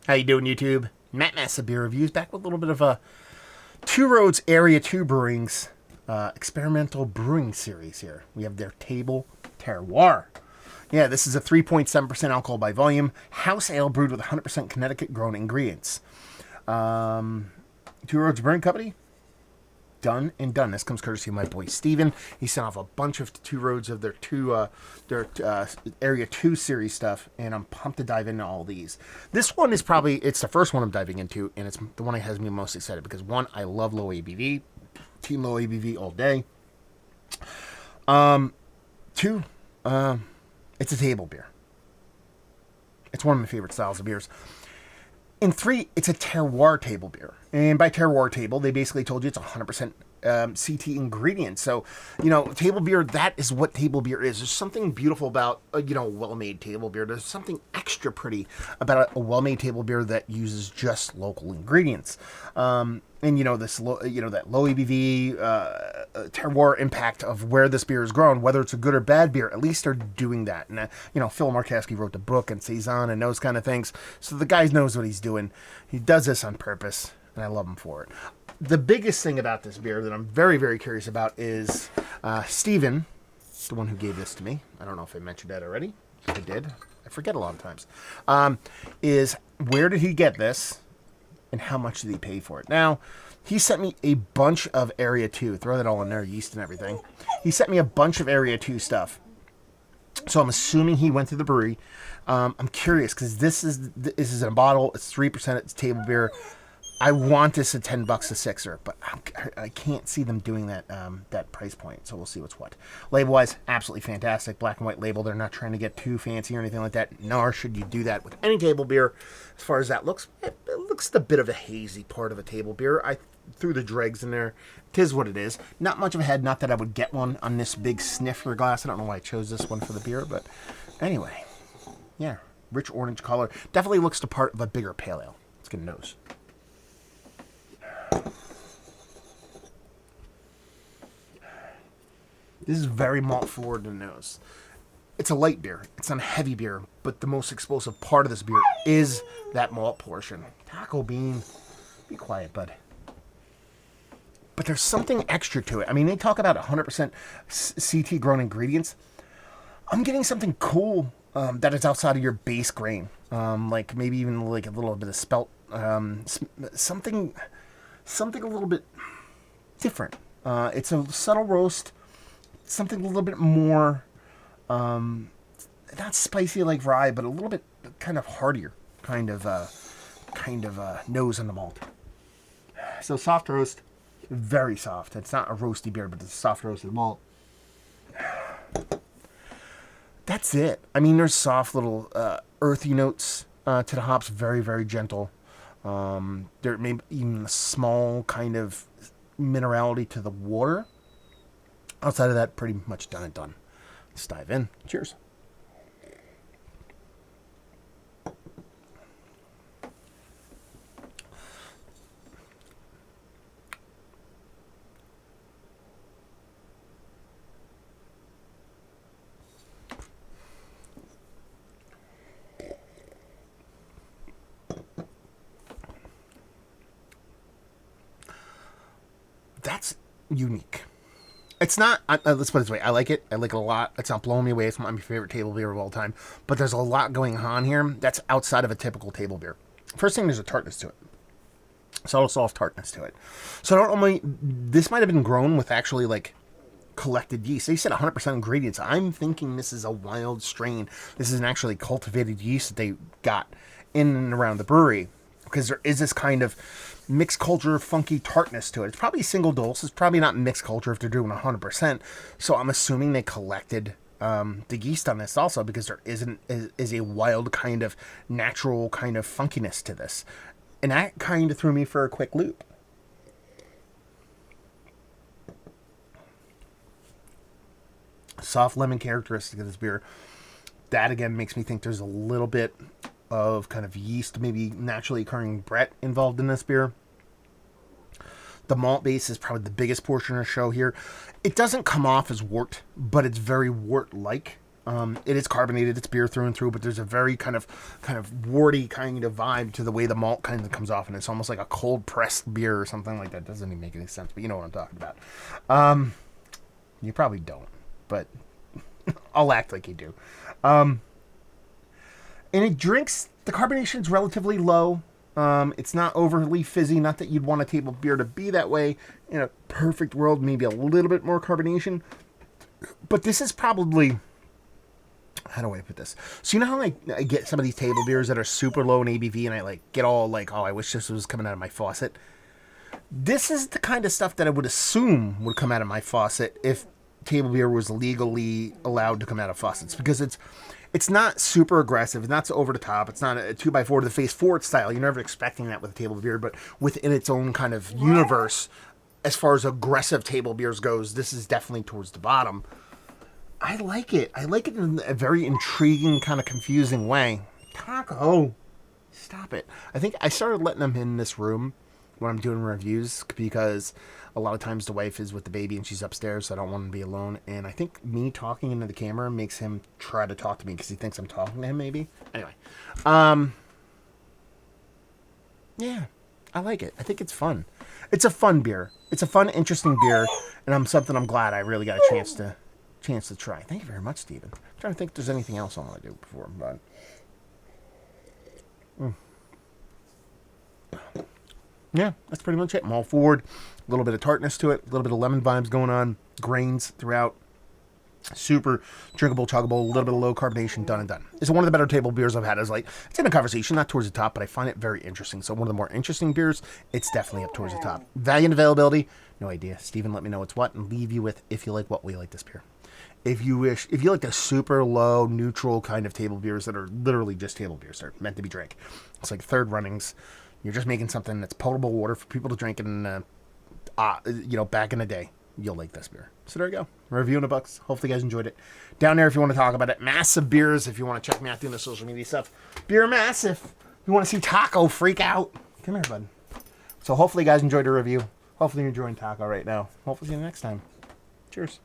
How you doing, YouTube? Matt Massa Beer Reviews back with a little bit of a Two Roads Area 2 Brewing's experimental brewing series here. We have their table Terroir. Yeah, this is a 3.7% alcohol by volume house ale brewed with 100% Connecticut grown ingredients. Two Roads Brewing Company, done and done. This comes courtesy of my boy Steven. He sent off a bunch of Two Roads of their Area 2 series stuff, and I'm pumped to dive into all these. This one is probably, it's the first one I'm diving into, and it's the one that has me most excited because, one, I love low ABV. Team low ABV all day. Two, it's a table beer. It's one of my favorite styles of beers. And three, it's a terroir table beer. And by terroir table, they basically told you it's 100% CT ingredients. So, table beer, that is what table beer is. There's something beautiful about, well-made table beer. There's something extra pretty about a well-made table beer that uses just local ingredients. This that low ABV terroir impact of where this beer is grown, whether it's a good or bad beer, at least they're doing that. And Phil Markowski wrote the book and Saison and those kind of things, so the guy knows what he's doing. He does this on purpose, and I love him for it. The biggest thing about this beer that I'm very, very curious about is Steven, the one who gave this to me. I don't know if I mentioned that already. I did. I forget a lot of times. Is where did he get this? And how much did he pay for it? Now, he sent me a bunch of Area 2. Throw that all in there, yeast and everything. He sent me a bunch of Area 2 stuff. So I'm assuming he went to the brewery. I'm curious, because this is in a bottle. It's 3%. It's table beer. I want this at $10 a sixer, but I can't see them doing that that price point. So we'll see what's what. Label-wise, absolutely fantastic. Black and white label. They're not trying to get too fancy or anything like that. Nor should you do that with any table beer. As far as that looks, it looks the bit of a hazy part of a table beer. I threw the dregs in there. Tis what it is. Not much of a head. Not that I would get one on this big sniffer glass. I don't know why I chose this one for the beer, but anyway, yeah, rich orange color. Definitely looks the part of a bigger pale ale. Let's get a nose. This is very malt forward in the nose. It's a light beer. It's not a heavy beer, but the most explosive part of this beer is that malt portion. Taco bean. Be quiet, bud. But there's something extra to it. I mean, they talk about 100% CT grown ingredients. I'm getting something cool that is outside of your base grain. Like maybe even like a little bit of spelt. Something a little bit different. It's a subtle roast. Something a little bit more, not spicy like rye, but a little bit kind of heartier, kind of nose on the malt. So soft roast, very soft. It's not a roasty beer, but it's a soft roasted malt. That's it. I mean, there's soft little earthy notes to the hops, very, very gentle. There may be even a small kind of minerality to the water. Outside of that, pretty much done and done. Let's dive in. Cheers. That's unique. It's not, let's put it this way, I like it. I like it a lot. It's not blowing me away. It's my favorite table beer of all time. But there's a lot going on here that's outside of a typical table beer. First thing, there's a tartness to it. Subtle, soft tartness to it. So I don't know, this might have been grown with actually like collected yeast. They said 100% ingredients. I'm thinking this is a wild strain. This is an actually cultivated yeast that they got in and around the brewery. Because there is this kind of mixed culture, funky tartness to it. It's probably single dose. It's probably not mixed culture if they're doing 100%. So I'm assuming they collected the yeast on this also, because there is a wild kind of natural kind of funkiness to this. And that kind of threw me for a quick loop. Soft lemon characteristic of this beer. That again makes me think there's a little bit of kind of yeast, maybe naturally occurring Brett involved in this beer. The malt base is probably the biggest portion of the show here. It doesn't come off as wort, but it's very wort-like. It is carbonated. It's beer through and through, but there's a very kind of warty kind of vibe to the way the malt kind of comes off, and it's almost like a cold pressed beer or something like that. Doesn't even make any sense, but you know what I'm talking about. You probably don't, but I'll act like you do. And it drinks. The carbonation's relatively low. It's not overly fizzy. Not that you'd want a table beer to be that way. In a perfect world, maybe a little bit more carbonation. But this is probably... How do I put this? So you know how I get some of these table beers that are super low in ABV and I like get all like, oh, I wish this was coming out of my faucet. This is the kind of stuff that I would assume would come out of my faucet if table beer was legally allowed to come out of faucets, because it's not super aggressive. It's not so over the top. It's not a 2x4 to the face forward style. You're never expecting that with a table beer, but within its own kind of universe, as far as aggressive table beers goes, this is definitely towards the bottom. I like it. I like it in a very intriguing, kind of confusing way. Taco, stop it. I think I started letting him in this room when I'm doing reviews because a lot of times the wife is with the baby and she's upstairs, so I don't want him to be alone. And I think me talking into the camera makes him try to talk to me because he thinks I'm talking to him, maybe. Anyway. Yeah, I like it. I think it's fun. It's a fun beer. It's a fun, interesting beer, and I'm glad I really got a chance to try. Thank you very much, Steven. I'm trying to think if there's anything else I want to do before I'm done. Yeah, that's pretty much it. I'm all forward. A little bit of tartness to it. A little bit of lemon vibes going on. Grains throughout. Super drinkable, chuggable. A little bit of low carbonation. Done and done. It's one of the better table beers I've had. It's in a conversation, not towards the top, but I find it very interesting. So one of the more interesting beers, it's definitely up towards the top. Value and availability, no idea. Steven, let me know what's what and leave you with if you like what we like this beer. If you like the super low, neutral kind of table beers that are literally just table beers, they're meant to be drank. It's like third runnings. You're just making something that's potable water for people to drink in, back in the day. You'll like this beer. So there you go. Review in the books. Hopefully you guys enjoyed it. Down there if you want to talk about it. Massive Beers if you want to check me out doing the social media stuff. Beer Massive. If you want to see Taco freak out. Come here, bud. So hopefully you guys enjoyed the review. Hopefully you're enjoying Taco right now. Hopefully see you next time. Cheers.